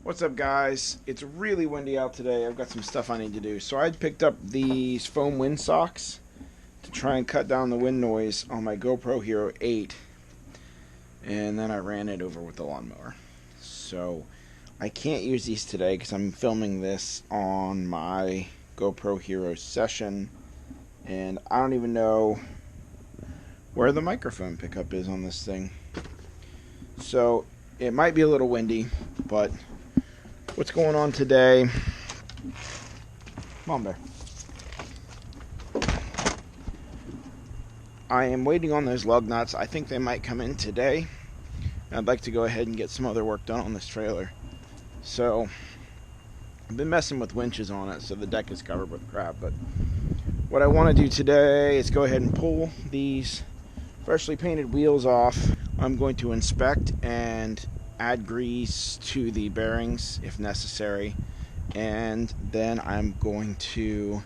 What's up, guys? It's really windy out today. I've got some stuff I need to do. So I picked up these foam wind socks to try and cut down the wind noise on my GoPro Hero 8. And then I ran it over with the lawnmower. So I can't use these today because I'm filming this on my GoPro Hero session. And I don't even know where the microphone pickup is on this thing. So it might be a little windy, but what's going on today? Come on, Bear. I am waiting on those lug nuts. I think they might come in today. I'd like to go ahead and get some other work done on this trailer. So I've been messing with winches on it, so the deck is covered with crap. But what I want to do today is go ahead and pull these freshly painted wheels off. I'm going to inspect and add grease to the bearings if necessary, and then I'm going to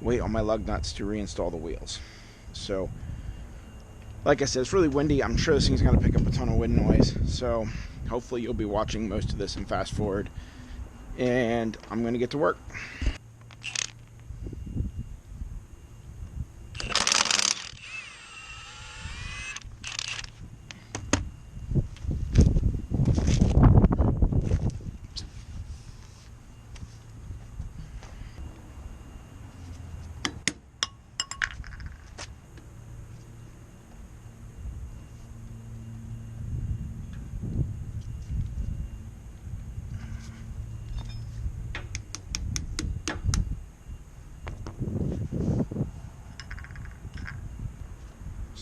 wait on my lug nuts to reinstall the wheels. So like I said, it's really windy. I'm sure this thing's going to pick up a ton of wind noise, so hopefully you'll be watching most of this in fast forward, and I'm going to get to work.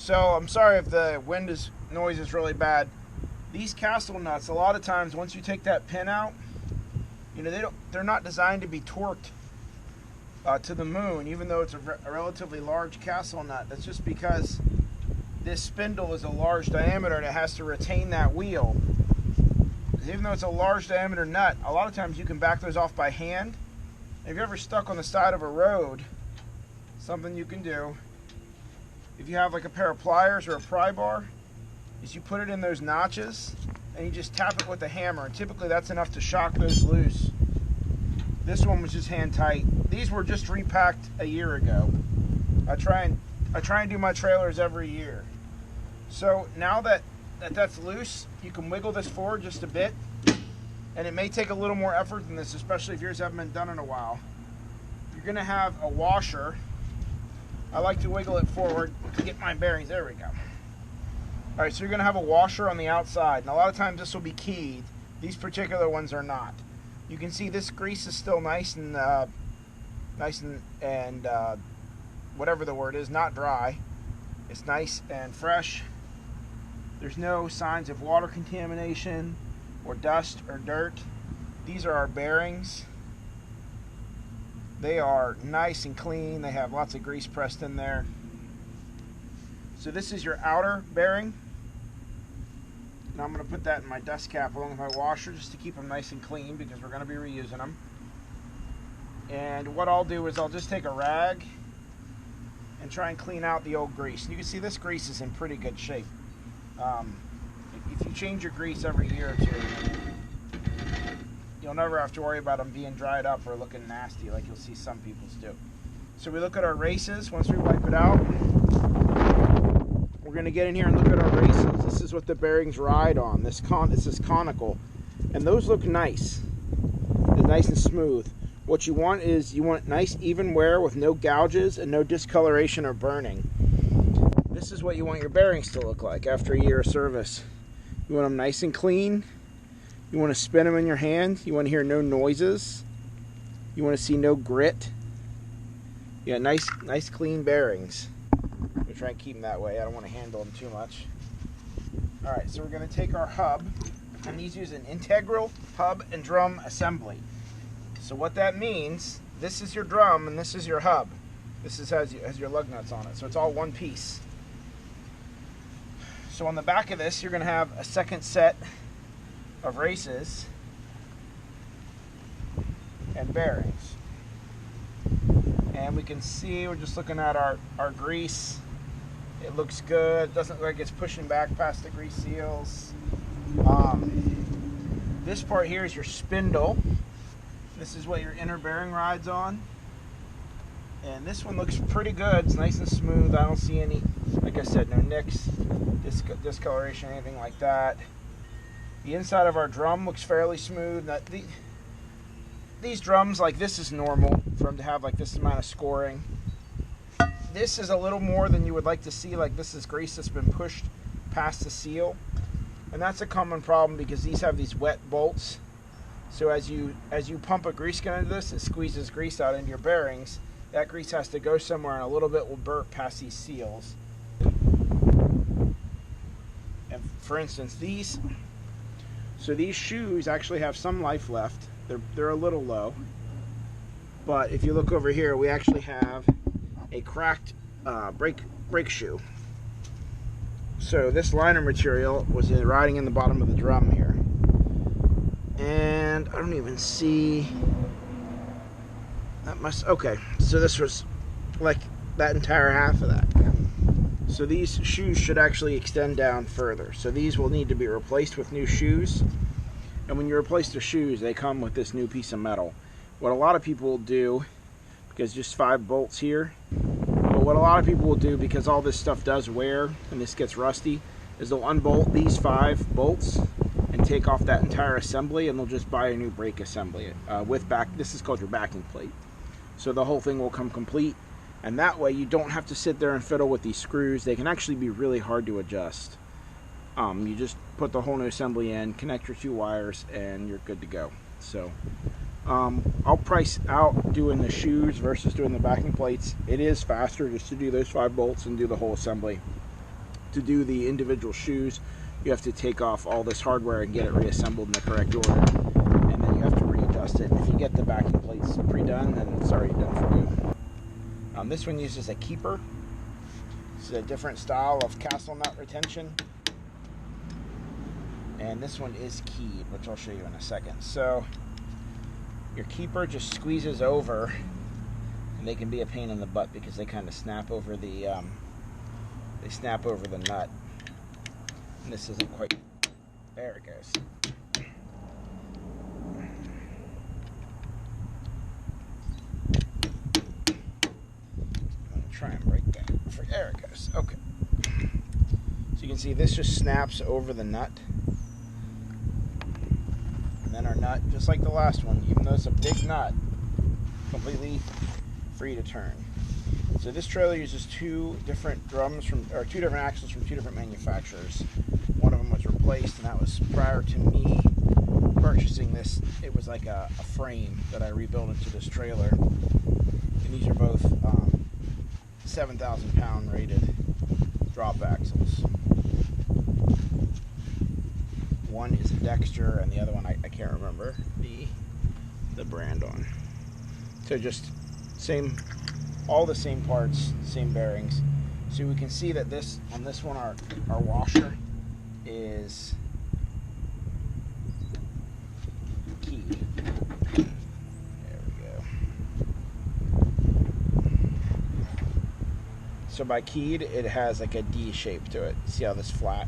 So I'm sorry if the noise is really bad. These castle nuts, a lot of times once you take that pin out, you know, they're not designed to be torqued to the moon, even though it's a relatively large castle nut. That's just because this spindle is a large diameter and it has to retain that wheel. Even though it's a large diameter nut, a lot of times you can back those off by hand. If you're ever stuck on the side of a road, something you can do, if you have like a pair of pliers or a pry bar, is you put it in those notches and you just tap it with a hammer, and typically that's enough to shock those loose. This one was just hand tight. These were just repacked a year ago. I try and do my trailers every year. So now that that's loose, you can wiggle this forward just a bit, and it may take a little more effort than this, especially if yours haven't been done in a while. You're gonna have a washer. I like to wiggle it forward to get my bearings. There we go. All right, so you're going to have a washer on the outside. And a lot of times this will be keyed. These particular ones are not. You can see this grease is still nice and whatever the word is, not dry. It's nice and fresh. There's no signs of water contamination or dust or dirt. These are our bearings. They are nice and clean. They have lots of grease pressed in there. So this is your outer bearing. Now I'm going to put that in my dust cap along with my washer just to keep them nice and clean because we're going to be reusing them. And what I'll do is I'll just take a rag and try and clean out the old grease. And you can see this grease is in pretty good shape. If you change your grease every year or two, you'll never have to worry about them being dried up or looking nasty like you'll see some people's do. So we look at our races. Once we wipe it out, we're going to get in here and look at our races. This is what the bearings ride on. This is conical. And those look nice. They're nice and smooth. What you want is nice even wear with no gouges and no discoloration or burning. This is what you want your bearings to look like after a year of service. You want them nice and clean. You want to spin them in your hand. You want to hear no noises. You want to see no grit. Yeah, nice clean bearings. I'm going to try and keep them that way. I don't want to handle them too much. All right, so we're going to take our hub, and these use an integral hub and drum assembly. So what that means, this is your drum and this is your hub. This has your lug nuts on it, so it's all one piece. So on the back of this, you're going to have a second set of races and bearings, and we can see we're just looking at our grease. It looks good. It doesn't look like it's pushing back past the grease seals. This part here is your spindle. This is what your inner bearing rides on. And this one looks pretty good. It's nice and smooth. I don't see any, like I said, no nicks, discoloration, anything like that. The inside of our drum looks fairly smooth. These drums, like this is normal for them to have like this amount of scoring. This is a little more than you would like to see. Like this is grease that's been pushed past the seal. And that's a common problem because these have these wet bolts. So as you pump a grease gun into this, it squeezes grease out into your bearings. That grease has to go somewhere, and a little bit will burp past these seals. And for instance, these shoes actually have some life left. They're a little low, but if you look over here, we actually have a cracked brake shoe. So this liner material was riding in the bottom of the drum here, and I don't even see. That must, okay, so this was like that entire half of that. So these shoes should actually extend down further. So these will need to be replaced with new shoes. And when you replace the shoes, they come with this new piece of metal. What a lot of people will do, because just 5 bolts here, but what a lot of people will do, because all this stuff does wear and this gets rusty, is they'll unbolt these 5 bolts and take off that entire assembly, and they'll just buy a new brake assembly with this is called your backing plate. So the whole thing will come complete, and that way you don't have to sit there and fiddle with these screws. They can actually be really hard to adjust. You just put the whole new assembly in, connect your 2 wires, and you're good to go. So I'll price out doing the shoes versus doing the backing plates. It is faster just to do those 5 bolts and do the whole assembly. To do the individual shoes, you have to take off all this hardware and get it reassembled in the correct order, and then you have to readjust it. If you get the backing plates pre-done, then it's already done for you. This one uses a keeper. This is a different style of castle nut retention, and this one is keyed, which I'll show you in a second. So your keeper just squeezes over, and they can be a pain in the butt because they kind of snap over the nut. And this isn't quite, there it goes. I'm going to try and break that. There it goes. Okay. So you can see this just snaps over the nut. And then our nut, just like the last one, even though it's a big nut, completely free to turn. So this trailer uses 2 different drums or 2 different axles from 2 different manufacturers. One of them was replaced, and that was prior to me purchasing this. It was like a frame that I rebuilt into this trailer. And these are both 7,000 pound rated drop axles. One is a Dexter, and the other one I can't remember the brand on. So just all the same parts, same bearings. So we can see that on this one our washer is keyed. There we go. So by keyed, it has like a D shape to it. See how this flat?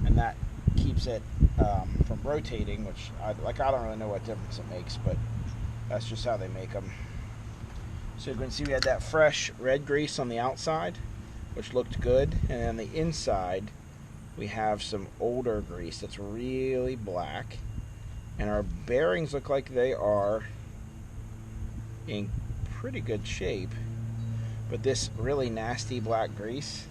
And that keeps it from rotating, which I don't really know what difference it makes, but that's just how they make them. So you can see we had that fresh red grease on the outside, which looked good, and on the inside we have some older grease that's really black, and our bearings look like they are in pretty good shape, but this really nasty black grease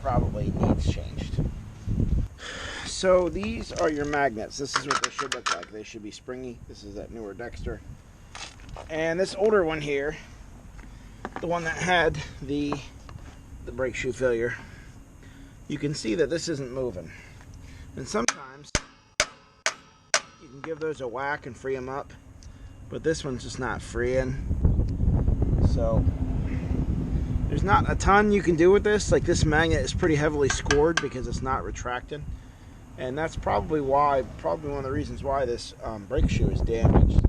probably needs changed. So these are your magnets. This is what they should look like. They should be springy. This is that newer Dexter. And this older one here, the one that had the brake shoe failure, you can see that this isn't moving. And sometimes you can give those a whack and free them up, but this one's just not freeing. So there's not a ton you can do with this. Like, this magnet is pretty heavily scored because it's not retracting. And that's probably one of the reasons why this brake shoe is damaged.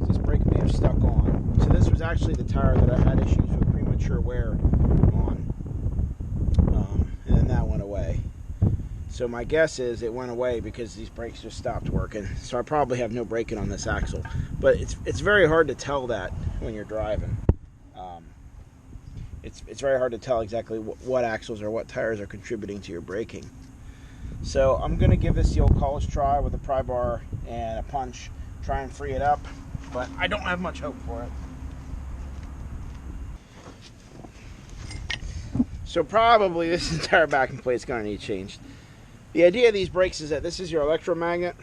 This brake may have stuck on. So this was actually the tire that I had issues with premature wear on. And then that went away. So my guess is it went away because these brakes just stopped working. So I probably have no braking on this axle. But it's very hard to tell that when you're driving. It's very hard to tell exactly what axles or what tires are contributing to your braking. So I'm going to give this the old college try with a pry bar and a punch. Try and free it up. But I don't have much hope for it. So probably this entire backing plate is going to need changed. The idea of these brakes is that this is your electromagnet,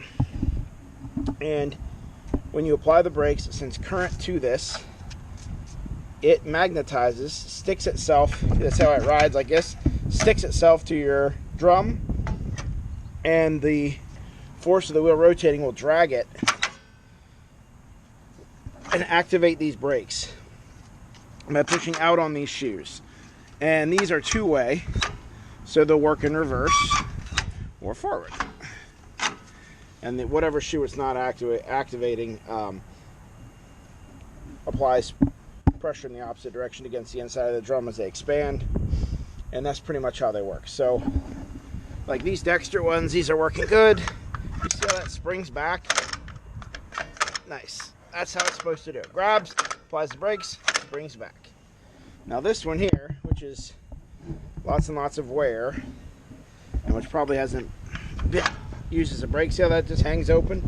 and when you apply the brakes, it sends current to this. It magnetizes, sticks itself, that's how it rides, I guess, sticks itself to your drum, and the force of the wheel rotating will drag it and activate these brakes by pushing out on these shoes. And these are two-way, so they'll work in reverse or forward. And whatever shoe it's not activating applies pressure in the opposite direction against the inside of the drum as they expand. And that's pretty much how they work. So, like these Dexter ones, these are working good. You see how that springs back? Nice. That's how it's supposed to do. Grabs, applies the brakes, springs back. Now this one here, which is lots and lots of wear, and which probably hasn't been used as a brake, see how that just hangs open?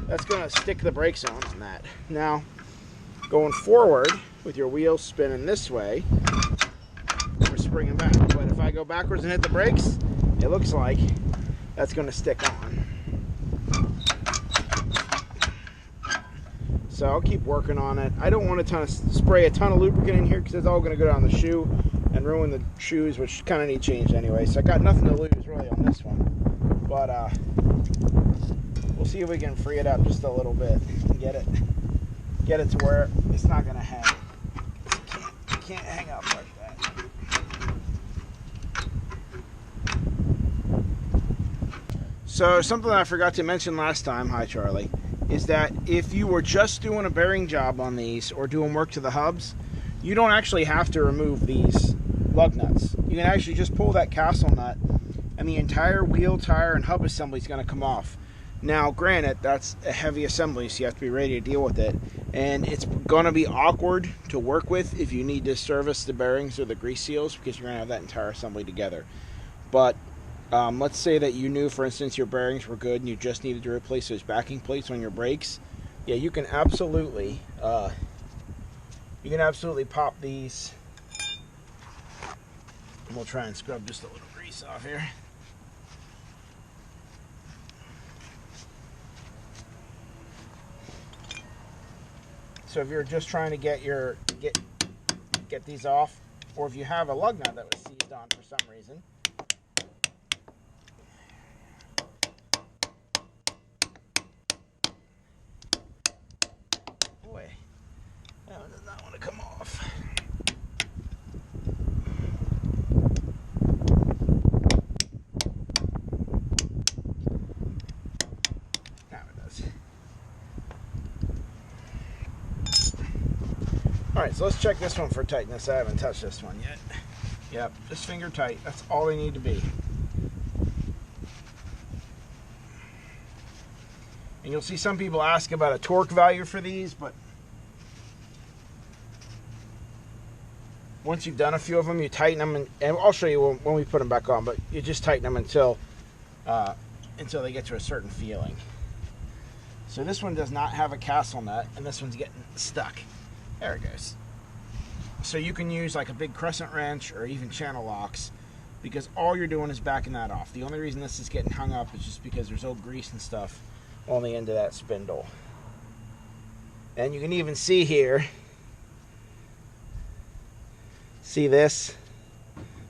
That's going to stick the brakes on that. Now, going forward with your wheels spinning this way, we're springing back. But if I go backwards and hit the brakes, it looks like that's going to stick on. So I'll keep working on it. I don't want to spray a ton of lubricant in here because it's all going to go down the shoe and ruin the shoes, which kind of need changed anyway. So I got nothing to lose really on this one. But we'll see if we can free it up just a little bit and get it to where it's not going to hang. It can't hang up like that. So something that I forgot to mention last time, hi Charlie, is that if you were just doing a bearing job on these or doing work to the hubs, you don't actually have to remove these lug nuts. You can actually just pull that castle nut and the entire wheel, tire, and hub assembly is going to come off. Now, granted, that's a heavy assembly, so you have to be ready to deal with it. And it's going to be awkward to work with if you need to service the bearings or the grease seals because you're going to have that entire assembly together. But let's say that you knew, for instance, your bearings were good and you just needed to replace those backing plates on your brakes. Yeah, you can absolutely pop these. We'll try and scrub just a little grease off here. So if you're just trying to get these off, or if you have a lug nut that was seized on for some reason, boy, that one does not want to come off. Now it does. Alright, so let's check this one for tightness. I haven't touched this one yet. Yep, just finger tight. That's all they need to be. And you'll see some people ask about a torque value for these, but once you've done a few of them, you tighten them, and I'll show you when we put them back on, but you just tighten them until they get to a certain feeling. So this one does not have a castle nut, and this one's getting stuck. There it goes. So you can use like a big crescent wrench or even channel locks, because all you're doing is backing that off. The only reason this is getting hung up is just because there's old grease and stuff on the end of that spindle. And you can even see here, see this?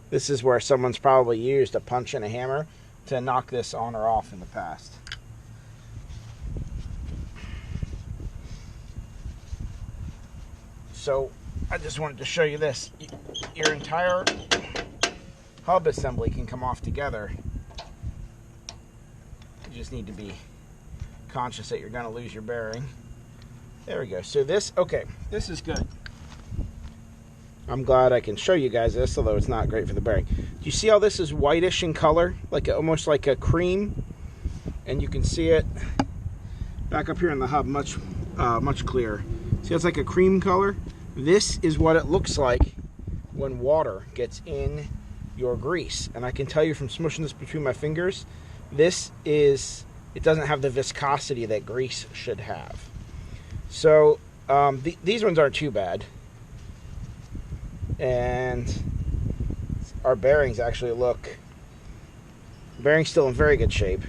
This is where someone's probably used a punch and a hammer to knock this on or off in the past. So I just wanted to show you this. Your entire hub assembly can come off together. You just need to be conscious that you're going to lose your bearing. There we go. So this, okay, this is good. I'm glad I can show you guys this, although it's not great for the bearing. Do you see how this is whitish in color, like almost like a cream? And you can see it back up here in the hub much clearer. See, it's like a cream color. This is what it looks like when water gets in your grease. And I can tell you from smushing this between my fingers, it doesn't have the viscosity that grease should have. So these ones aren't too bad. And our bearings actually bearings still in very good shape.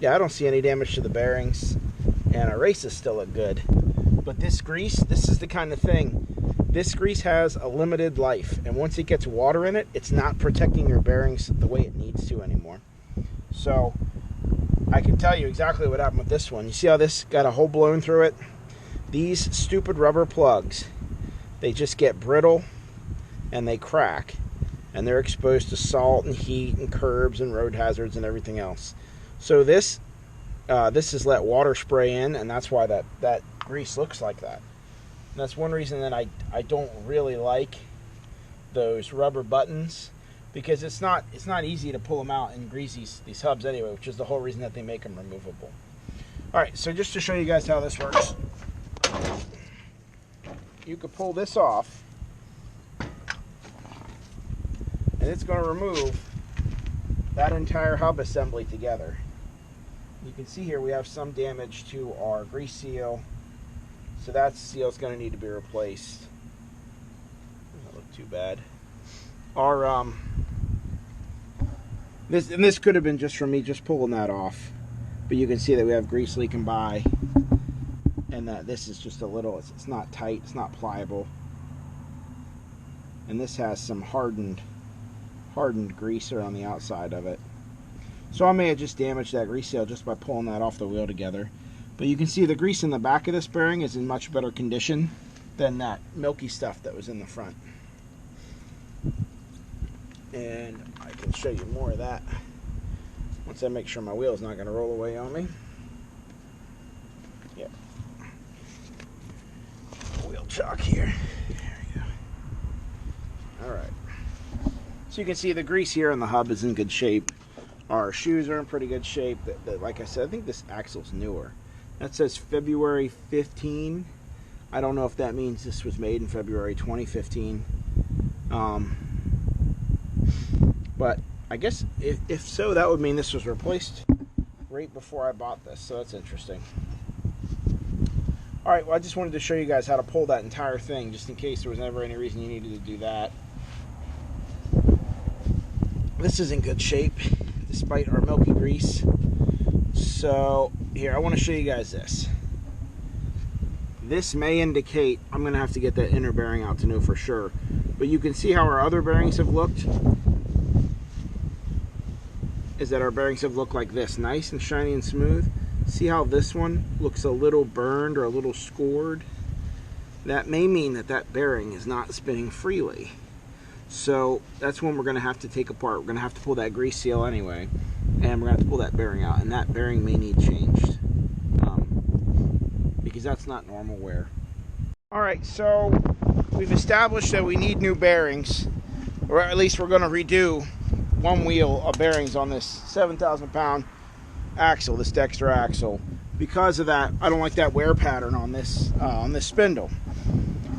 Yeah, I don't see any damage to the bearings, and our races still look good. But this grease, this is the kind of thing, this grease has a limited life, and once it gets water in it, it's not protecting your bearings the way it needs to anymore. So I can tell you exactly what happened with this one. You see how this got a hole blown through it? These stupid rubber plugs, they just get brittle and they crack, and they're exposed to salt and heat and curbs and road hazards and everything else. So this has let water spray in, and that's why that grease looks like that. And that's one reason that I don't really like those rubber buttons, because it's not easy to pull them out and grease these hubs anyway, which is the whole reason that they make them removable. All right, so just to show you guys how this works, you could pull this off, and it's going to remove that entire hub assembly together. You can see here we have some damage to our grease seal, so that seal is going to need to be replaced. Doesn't look too bad. Our this could have been just from me just pulling that off, but you can see that we have grease leaking by, and that this is just a little, it's not tight, it's not pliable, and this has some hardened greaser on the outside of it. So I may have just damaged that grease seal just by pulling that off the wheel together. But you can see the grease in the back of this bearing is in much better condition than that milky stuff that was in the front. And I can show you more of that once I make sure my wheel is not going to roll away on me. Yep. Wheel chock here. There we go. Alright. So you can see the grease here on the hub is in good shape. Our shoes are in pretty good shape. Like I said, I think this axle's newer. That says February 15. I don't know if that means this was made in February 2015. But I guess if so, that would mean this was replaced right before I bought this. So that's interesting. Alright, well, I just wanted to show you guys how to pull that entire thing, just in case there was ever any reason you needed to do that. This is in good shape, despite our milky grease. So here, I want to show you guys this. This may indicate I'm going to have to get that inner bearing out to know for sure. But you can see how our other bearings have looked. Is that our bearings have looked like this, nice and shiny and smooth. See how this one looks a little burned or a little scored? That may mean that that bearing is not spinning freely. So that's when we're going to have to take apart. We're going to have to pull that grease seal anyway, and we're going to have to pull that bearing out, and that bearing may need changed because that's not normal wear. Alright, so we've established that we need new bearings, or at least we're going to redo one wheel of bearings on this 7,000 pound axle, this Dexter axle. Because of that, I don't like that wear pattern on this spindle.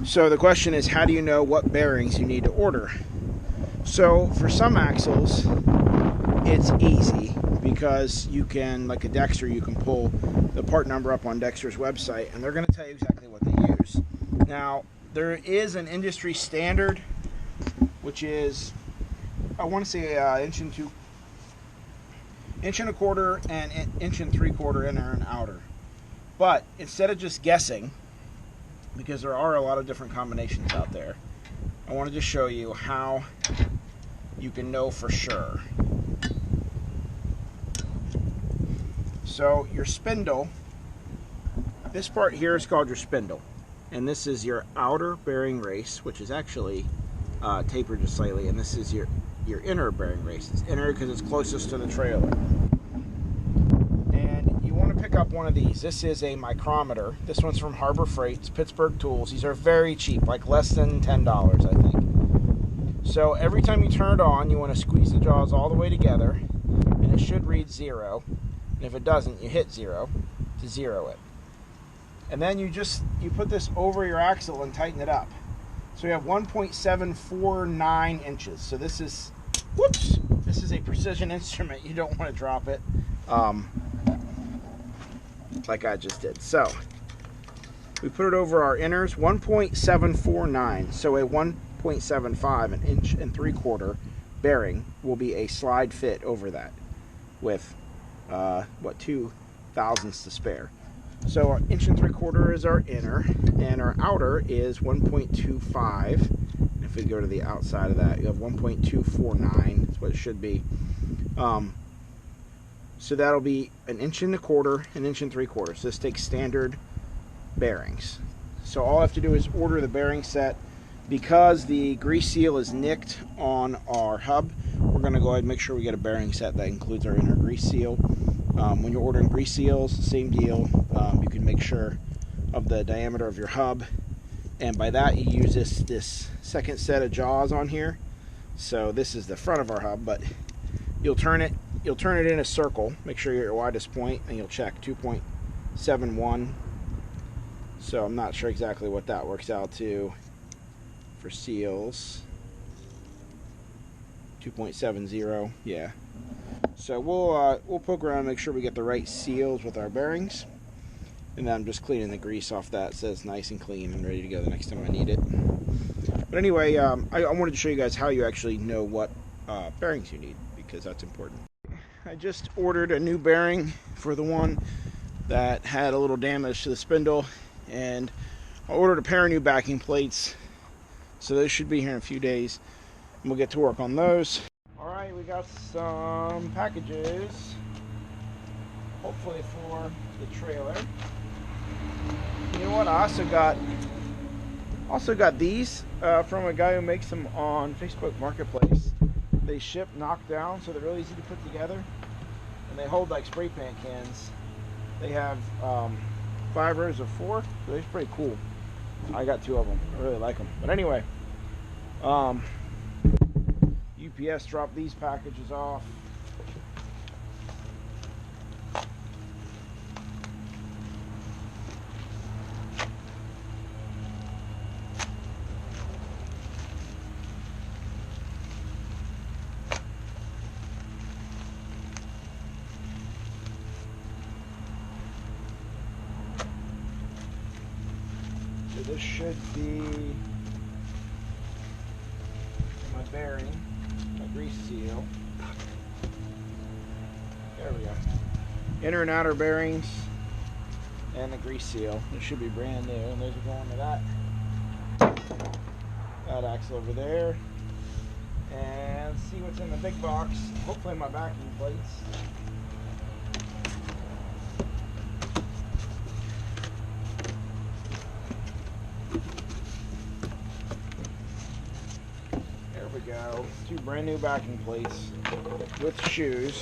So the question is, how do you know what bearings you need to order? So for some axles, it's easy because you can, like a Dexter, you can pull the part number up on Dexter's website and they're going to tell you exactly what they use. Now, there is an industry standard, which is, I want to say inch and 1/4 and inch and 3/4 inner and outer. But instead of just guessing, because there are a lot of different combinations out there, I wanted to show you how you can know for sure. So your spindle, this part here is called your spindle, and this is your outer bearing race, which is actually tapered just slightly, and this is your inner bearing race. It's inner because it's closest to the trailer. And you want to pick up one of these. This is a micrometer. This one's from Harbor Freight. It's Pittsburgh Tools. These are very cheap, like less than $10, I think. So every time you turn it on, you want to squeeze the jaws all the way together, and it should read 0. And if it doesn't, you hit 0 to 0 it. And then you put this over your axle and tighten it up. So we have 1.749 inches. So this is, whoops, this is a precision instrument. You don't want to drop it, like I just did. So we put it over our inners, 1.749. So a 1.75, an inch and 3/4 bearing will be a slide fit over that with, 2 thousandths to spare. So our 1 3/4 is our inner, and our outer is 1.25. If we go to the outside of that, you have 1.249. That's what it should be. So that'll be 1 1/4 inch, 1 3/4 inch. So this takes standard bearings. So all I have to do is order the bearing set. Because the grease seal is nicked on our hub, we're going to go ahead and make sure we get a bearing set that includes our inner grease seal. When you're ordering grease seals, same deal. You can make sure of the diameter of your hub, and by that you use this second set of jaws on here. So this is the front of our hub, but you'll turn it in a circle. Make sure you're at your widest point, and you'll check 2.71. So I'm not sure exactly what that works out to for seals. 2.70, yeah. So we'll poke around and make sure we get the right seals with our bearings, and then I'm just cleaning the grease off that so it's nice and clean and ready to go the next time I need it. But anyway, I wanted to show you guys how you actually know what bearings you need, because that's important. I just ordered a new bearing for the one that had a little damage to the spindle, and I ordered a pair of new backing plates, so those should be here in a few days, and we'll get to work on those. Alright, we got some packages, hopefully for the trailer. You know what, I also got these from a guy who makes them on Facebook Marketplace. They ship knocked down, so they're really easy to put together, and they hold like spray paint cans. They have 5 rows of 4, so they're pretty cool. I got 2 of them. I really like them. But anyway, UPS dropped these packages off. So this should be my bearing, my grease seal. There we go. Inner and outer bearings and the grease seal. This should be brand new, and those are going to that axle over there. And let's see what's in the big box. Hopefully my backing plates. Go. 2 brand new backing plates with shoes.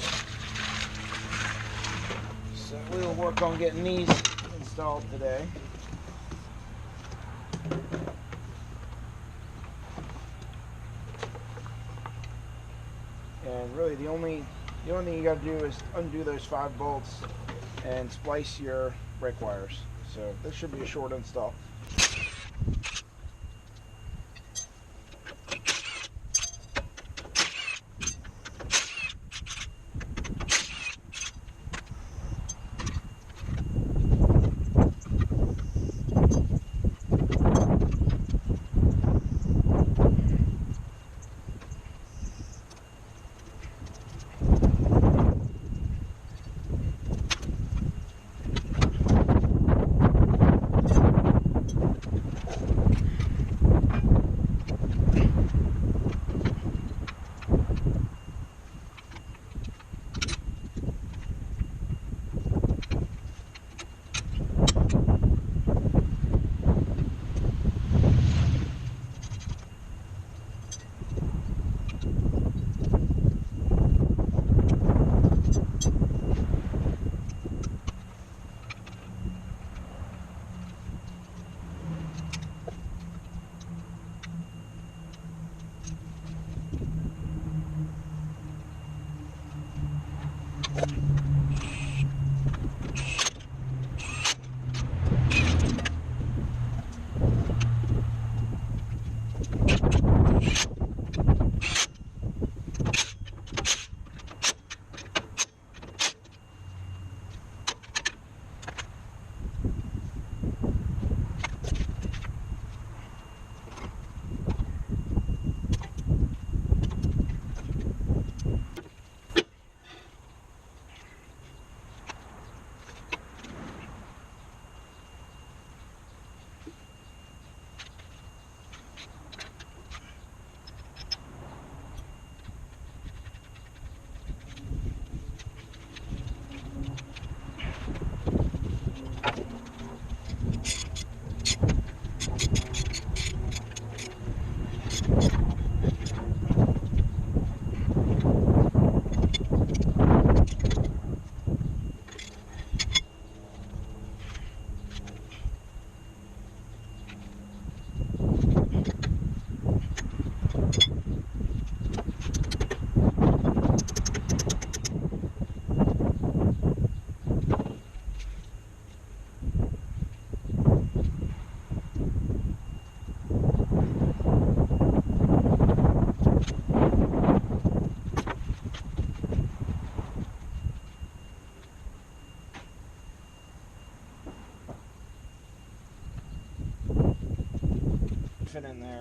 So we'll work on getting these installed today. And really the only thing you got to do is undo those 5 bolts and splice your brake wires. So this should be a short install.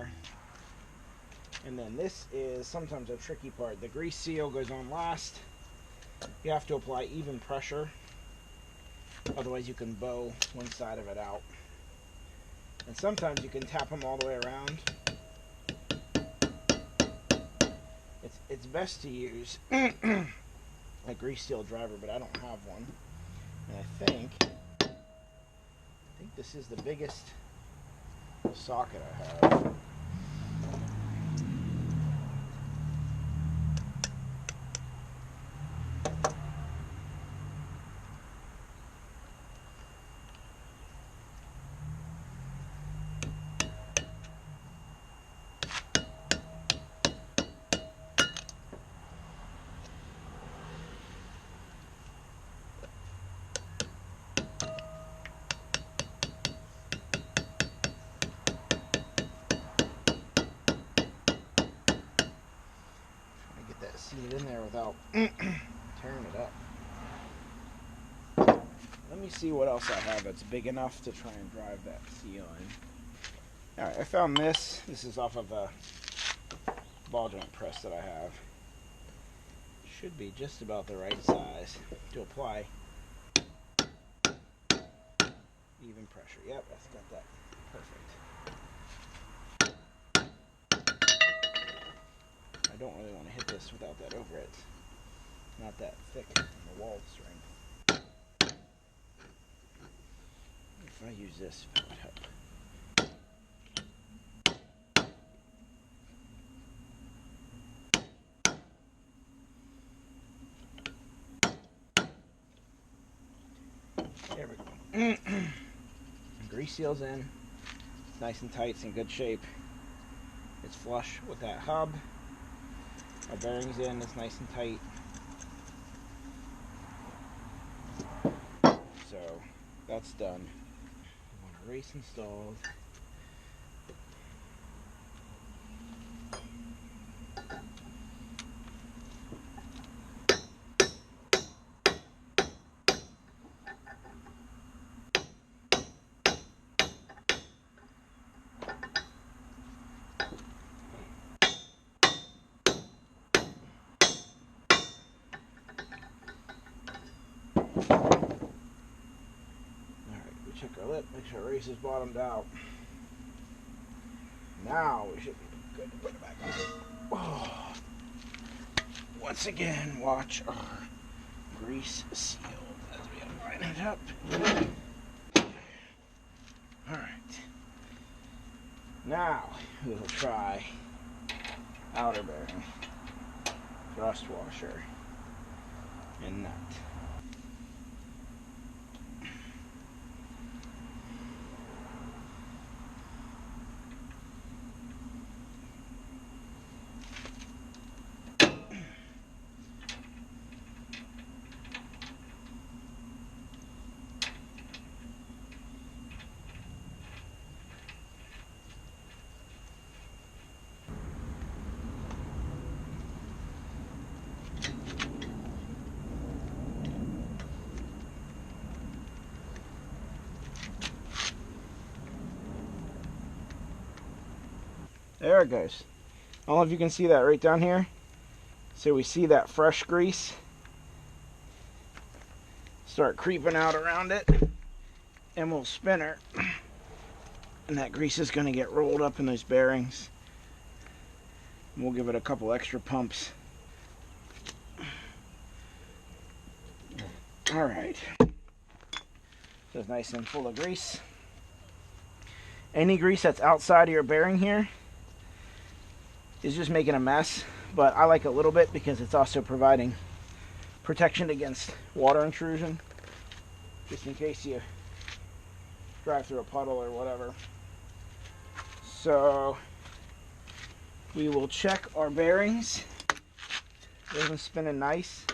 there. And then this is sometimes a tricky part. The grease seal goes on last. You have to apply even pressure, otherwise you can bow one side of it out. And sometimes you can tap them all the way around. It's best to use a grease seal driver, but I don't have one. And I think this is the biggest socket I have. It in there without tearing it up. Let me see what else I have that's big enough to try and drive that seal in. Alright, I found this. This is off of a ball joint press that I have. Should be just about the right size to apply even pressure. Yep, that's got that. Perfect. I don't really want to hit this without that over it. Not that thick on the wall strength. If I use this, that would help. There we go. Grease seal's in. It's nice and tight. It's in good shape. It's flush with that hub. Our bearing's in, it's nice and tight. So that's done. We want a race installed. Check our lip, make sure our race is bottomed out. Now we should be good to put it back on. Oh. Once again, watch our grease seal as we line it up. Alright. Now we will try outer bearing, thrust washer, and nut. There it goes. I don't know if you can see that right down here. So we see that fresh grease start creeping out around it, and we'll spin her, and that grease is going to get rolled up in those bearings. And we'll give it a couple extra pumps. Alright, so it's nice and full of grease. Any grease that's outside of your bearing here is just making a mess, but I like a little bit because it's also providing protection against water intrusion, just in case you drive through a puddle or whatever. So we will check our bearings. Everything's spinning nice.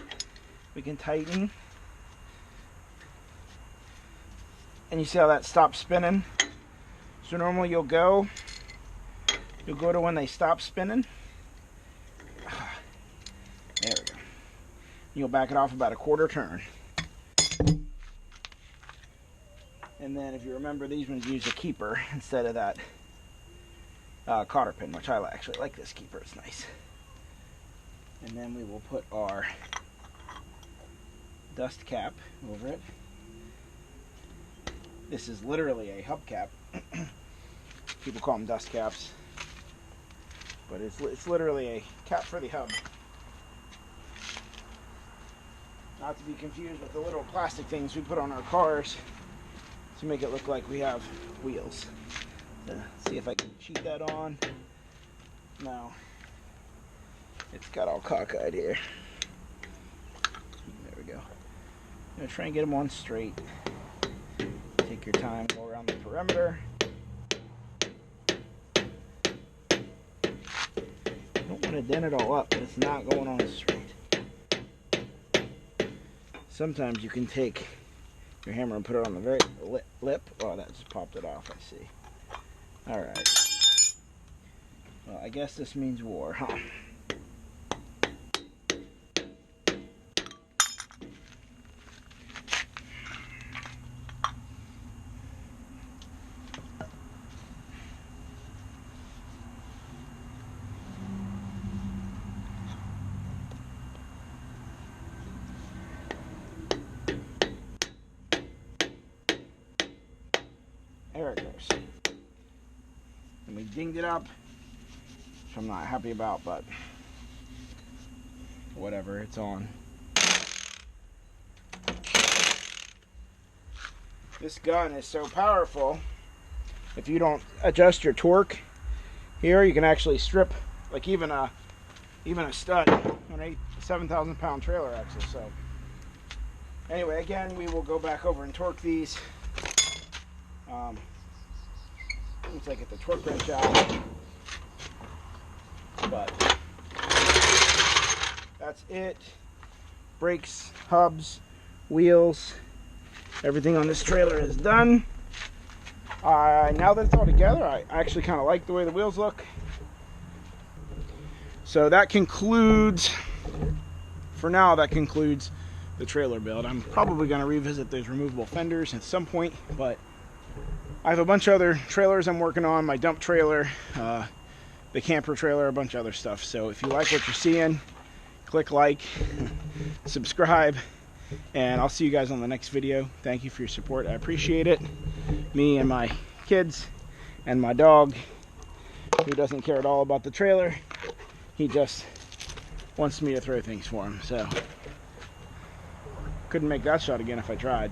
We can tighten. And you see how that stops spinning? So normally you'll go to when they stop spinning. There we go. You'll back it off about a quarter turn. And then if you remember, these ones use a keeper instead of that cotter pin, which I actually like this keeper. It's nice. And then we will put our dust cap over it. This is literally a hubcap. People call them dust caps, but it's literally a cap for the hub. Not to be confused with the little plastic things we put on our cars to make it look like we have wheels. See if I can cheat that on. No. It's got all cockeyed here. There we go. I'm going to try and get them on straight. Take your time, go around the perimeter. Don't want to dent it all up, but it's not going on straight. Sometimes you can take your hammer and put it on the very lip. Oh, that just popped it off, I see. Alright. Well, I guess this means war, huh? There it goes. And we dinged it up, which I'm not happy about, but whatever, it's on. This gun is so powerful, if you don't adjust your torque here, you can actually strip like even a stud on a 7,000 pound trailer axle. So anyway, again, we will go back over and torque these. Once I get the torque wrench out, but that's it. Brakes, hubs, wheels, everything on this trailer is done. Now that it's all together, I actually kind of like the way the wheels look. So that concludes, for now, that concludes the trailer build. I'm probably going to revisit those removable fenders at some point, but I have a bunch of other trailers I'm working on, my dump trailer, the camper trailer, a bunch of other stuff. So if you like what you're seeing, click like, subscribe, and I'll see you guys on the next video. Thank you for your support. I appreciate it. Me and my kids and my dog, who doesn't care at all about the trailer. He just wants me to throw things for him. So couldn't make that shot again if I tried.